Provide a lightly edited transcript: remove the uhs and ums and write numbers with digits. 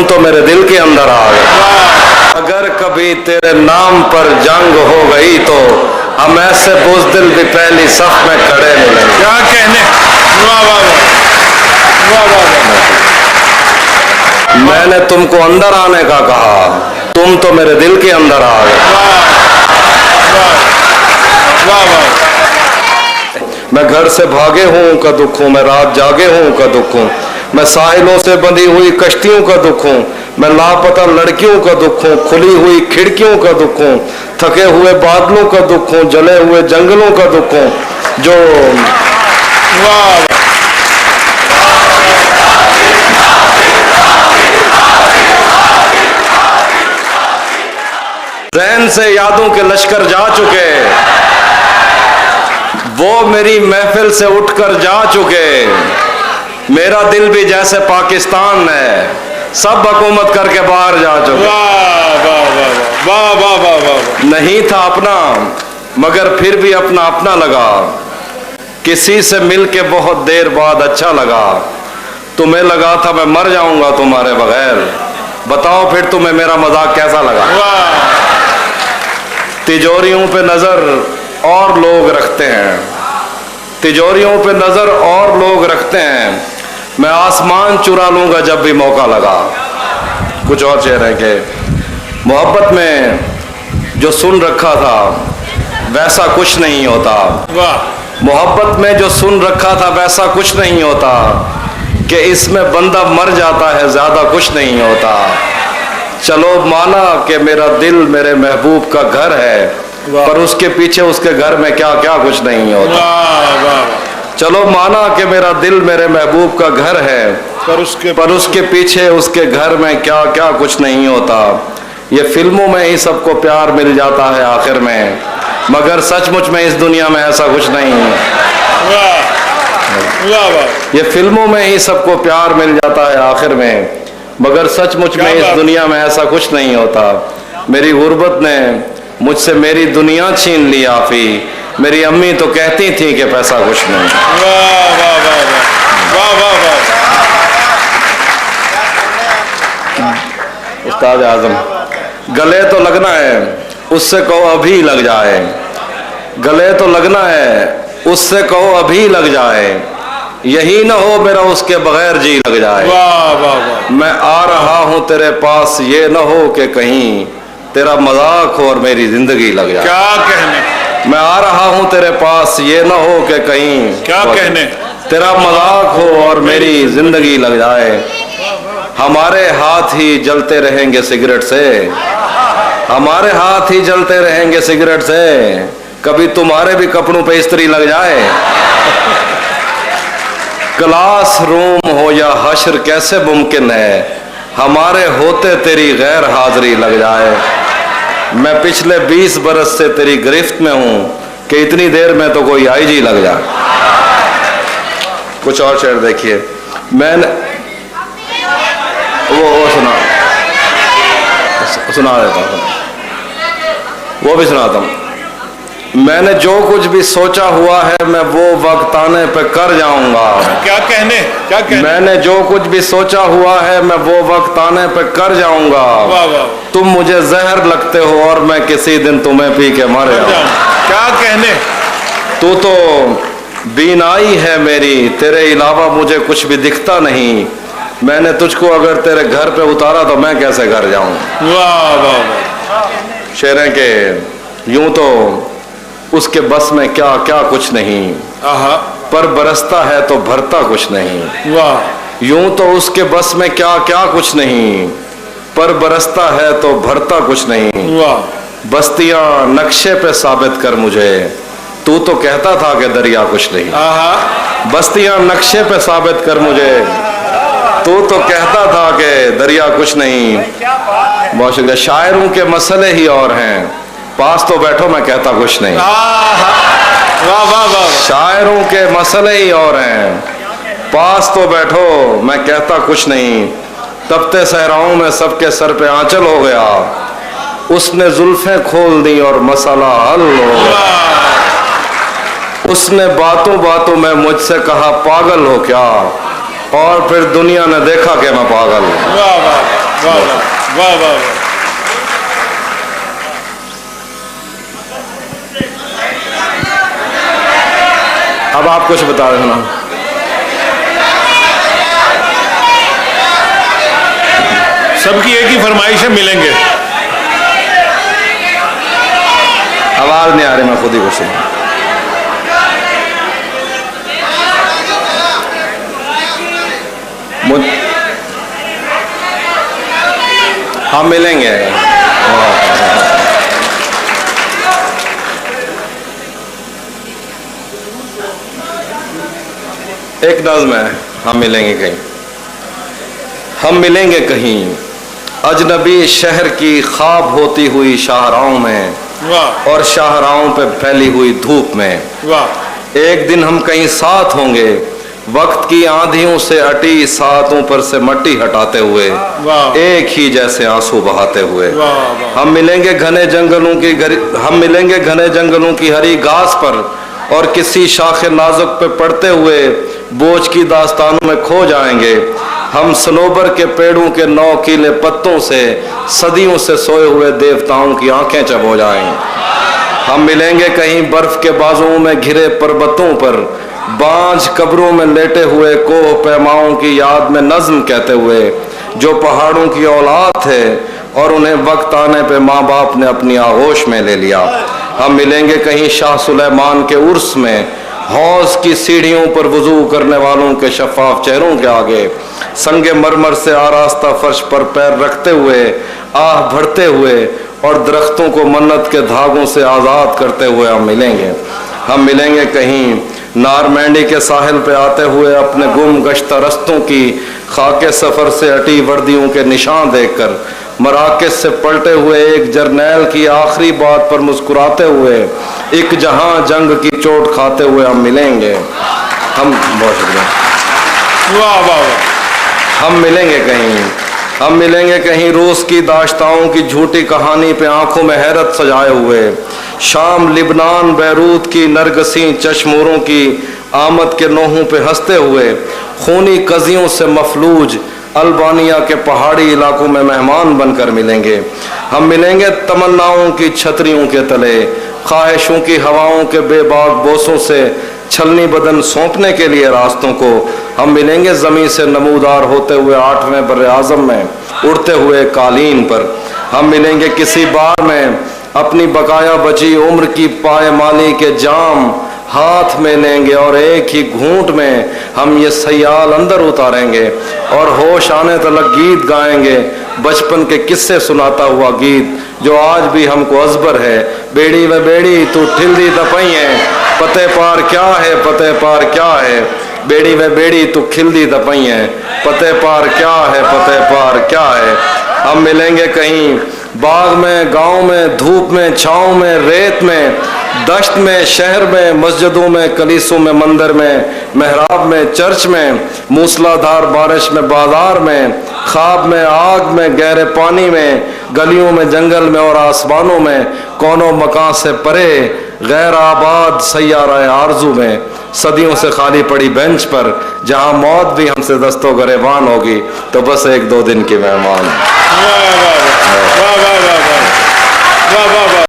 तो मेरे दिल के अंदर आ गए। अगर कभी तेरे नाम पर जंग हो गई तो हम ऐसे बुज़दिल भी पहली सफ में खड़े मिलेंगे। क्या कहने, वाह वाह वाह वाह वाह। मैंने तुमको अंदर आने का कहा, तुम तो मेरे दिल के अंदर आ गए। वाह वाह। मैं घर से भागे हूँ का दुख हूँ, मैं रात जागे हूँ का दुख हूँ, मैं साहिलों से बंधी हुई कश्तियों का दुख हूँ, मैं लापता लड़कियों का दुख हूँ, खुली हुई खिड़कियों का दुख हूँ, थके हुए बादलों का दुख हूँ, जले हुए जंगलों का दुख हूँ। जो वाह ज़हन से यादों के लश्कर जा चुके, वो मेरी महफिल से उठकर जा चुके। मेरा दिल भी जैसे पाकिस्तान है, सब हुकूमत करके बाहर जा चुके। वाह वाह वाह वाह वाह वाह। नहीं था अपना मगर फिर भी अपना अपना लगा, किसी से मिलके बहुत देर बाद अच्छा लगा। तुम्हें लगा था मैं मर जाऊंगा तुम्हारे बगैर, बताओ फिर तुम्हें मेरा मजाक कैसा लगा। तिजोरियों पे नजर और लोग रखते हैं, तिजोरियों पे नजर और लोग रखते हैं, मैं आसमान चुरा लूंगा जब भी मौका लगा। कुछ और शेर है कि मोहब्बत में जो सुन रखा था वैसा कुछ नहीं होता। वाह। मोहब्बत में जो सुन रखा था वैसा कुछ नहीं होता, कि इसमें बंदा मर जाता है ज्यादा कुछ नहीं होता। चलो माना कि मेरा दिल मेरे महबूब का घर है, पर उसके पीछे उसके घर में क्या क्या कुछ नहीं होता। वाह वाह। चलो माना कि मेरा दिल मेरे महबूब का घर है, पर उसके पीछे उसके घर में क्या क्या कुछ नहीं होता। ये फिल्मों में ही सबको प्यार मिल जाता है आखिर में, मगर सचमुच में इस दुनिया में ऐसा कुछ नहीं है। वाह वाह। ये फिल्मों में ही सबको प्यार मिल जाता है आखिर में, मगर सचमुच में इस दुनिया में ऐसा कुछ नहीं होता। मेरी गुर्बत ने मुझसे मेरी दुनिया छीन ली आफी, मेरी अम्मी तो कहती थी कि पैसा कुछ नहीं। वाह वाह वाह वाह वाह वाह। उस्ताद आजम, गले तो लगना है उससे कहो अभी लग जाए, गले तो लगना है उससे कहो अभी लग जाए, यही ना हो मेरा उसके बगैर जी लग जाए। वाह वाह वाह। मैं आ रहा हूं तेरे पास, ये ना हो कि कहीं तेरा मजाक हो और मेरी जिंदगी लग जाए। क्या कहने, मैं आ रहा हूं तेरे पास, ये ना हो कि कहीं क्या कहने, तेरा मजाक हो और मेरी जिंदगी लग जाए। हमारे हाथ ही जलते रहेंगे सिगरेट से, हमारे हाथ ही जलते रहेंगे सिगरेट से, कभी तुम्हारे भी कपड़ों पे इस्त्री लग जाए। क्लास रूम हो या हश्र कैसे मुमकिन है, हमारे होते तेरी गैर हाजिरी लग जाए। मैं पिछले 20 बरस से तेरी गिरफ्त में हूं कि इतनी देर में तो कोई आईजी लग जाए। कुछ और शेर देखिए, मैंने वो सुना देता हूँ, वो भी सुनाता हूँ। मैंने जो कुछ भी सोचा हुआ है मैं वो वक्त आने पे कर जाऊंगा। क्या कहने, क्या कहने। मैंने जो कुछ भी सोचा हुआ है मैं वो वक्त आने पे कर जाऊंगा। वाह वाह। तुम मुझे जहर लगते हो और मैं किसी दिन तुम्हें पी के मर जाऊं। क्या कहने। तू तो बीनाई है मेरी, तेरे अलावा मुझे कुछ भी दिखता नहीं, मैंने तुझको अगर तेरे घर पे उतारा तो मैं कैसे घर जाऊं। वाह वाह वाह। शेर है के यूं तो उसके बस में क्या क्या कुछ नहीं, आहा। पर बरसता है तो भरता कुछ नहीं। वाह। यूं तो उसके बस में क्या क्या कुछ नहीं, पर बरसता है तो भरता कुछ नहीं। वाह। बस्तियां नक्शे पे साबित कर मुझे, तू तो कहता था कि दरिया कुछ नहीं। आहा। बस्तियां नक्शे पे साबित कर मुझे, तू तो कहता था कि दरिया कुछ नहीं। बहुत शुक्रिया। शायरों के मसले ही और हैं, पास तो बैठो मैं कहता कुछ नहीं। वाह वाह वाह। शायरों के मसले ही और हैं, पास तो बैठो मैं कहता कुछ नहीं। तपते सहराओं में सबके सर पे आंचल हो गया, उसने जुल्फें खोल दी और मसला हल हो गया। उसने बातों बातों में मुझसे कहा पागल हो क्या, और फिर दुनिया ने देखा कि मैं पागल हूं। वाह वाह वाह वाह वाह। अब आप कुछ बता देना। सबकी एक ही फरमाइश है, मिलेंगे। आवाज नहीं आ रही, मैं खुद ही कुछ सुना। हम मिलेंगे। एक नज़्म है, हम मिलेंगे कहीं। हम मिलेंगे कहीं अजनबी शहर की ख्वाब होती हुई शाहराहों में, वाह और शाहराहों पे फैली हुई धूप में। वाह। एक दिन हम कहीं साथ होंगे, वक्त की आंधियों से अटी सातों पर से मट्टी हटाते हुए, वाह। एक ही जैसे आंसू बहाते हुए। वाह वाह। हम मिलेंगे घने जंगलों की हरी घास पर, और किसी शाखे नाजुक पे पड़ते हुए बोझ की दास्तानों में खो जाएंगे। हम सनोबर के पेड़ों के नौकीले पत्तों से सदियों से सोए हुए देवताओं की आंखें चबो जाएंगे। हम मिलेंगे कहीं बर्फ के बाजुओं में घिरे पर्वतों पर, बांझ कब्रों में लेटे हुए कोह पैमाओं की याद में नज्म कहते हुए, जो पहाड़ों की औलाद थे और उन्हें वक्त आने पे माँ बाप ने अपनी आगोश में ले लिया। हम मिलेंगे कहीं शाह सुलेमान के उर्स में, हौज की सीढ़ियों पर वजू करने वालों के शफाफ चेहरों के आगे, संगे मरमर से आरास्ता फर्श पर पैर रखते हुए आह भरते हुए, और दरख्तों को मन्नत के धागों से आज़ाद करते हुए हम मिलेंगे। हम मिलेंगे कहीं नारमैंडी के साहिल पे आते हुए अपने गुम गश्ता रस्तों की खाके सफ़र से अटी वर्दियों के निशान देखकर, मराकज से पलटे हुए एक जर्नैल की आखिरी बात पर मुस्कुराते हुए, एक जहां जंग की चोट खाते हुए हम मिलेंगे। हम बहुत शुक्रिया। वाह वाह वाह। हम मिलेंगे कहीं, हम मिलेंगे कहीं रूस की दाश्ताओं की झूठी कहानी पे आंखों में हैरत सजाए हुए, शाम लिबनान बैरूत की नरगसी चश्मोरों की आमद के नोहों पे हंसते हुए, खूनी कजियों से मफलूज अल्बानिया के पहाड़ी इलाकों में मेहमान बनकर मिलेंगे। हम मिलेंगे तमन्नाओं की छतरियों के तले, ख्वाहिशों की हवाओं के बेबाक बोसों से छलनी बदन सौंपने के लिए रास्तों को। हम मिलेंगे ज़मीन से नमूदार होते हुए 8वें बर्रे आज़म में उड़ते हुए कालीन पर। हम मिलेंगे किसी बार में अपनी बकाया बची उम्र की पायमाली के जाम हाथ में लेंगे, और एक ही घूंट में हम ये सयाल अंदर उतारेंगे, और होश आने तलक गीत गाएंगे, बचपन के किस्से सुनाता हुआ गीत जो आज भी हमको अजबर है। बेड़ी व बेड़ी तू ठिल्दी दपई है, पते पार क्या है, पते पार क्या है। बेड़ी व बेड़ी तू खिल्दी दपई है, पते पार क्या है, पते पार क्या है। हम मिलेंगे कहीं बाग में, गांव में, धूप में, छाँव में, रेत में, दश्त में, शहर में, मस्जिदों में, कलीसों में, मंदिर में, मेहराब में, चर्च में, मूसलाधार बारिश में, बाजार में, ख्वाब में, आग में, गहरे पानी में, गलियों में, जंगल में, और आसमानों में, कोनों मकान से परे गैर आबाद सैयारा आरजू में, सदियों से खाली पड़ी बेंच पर, जहां मौत भी हमसे दस्तों गरेबान होगी तो बस 1-2 दिन की मेहमान। वाह वाह वाह वाह वाह वाह वाह वाह वाह।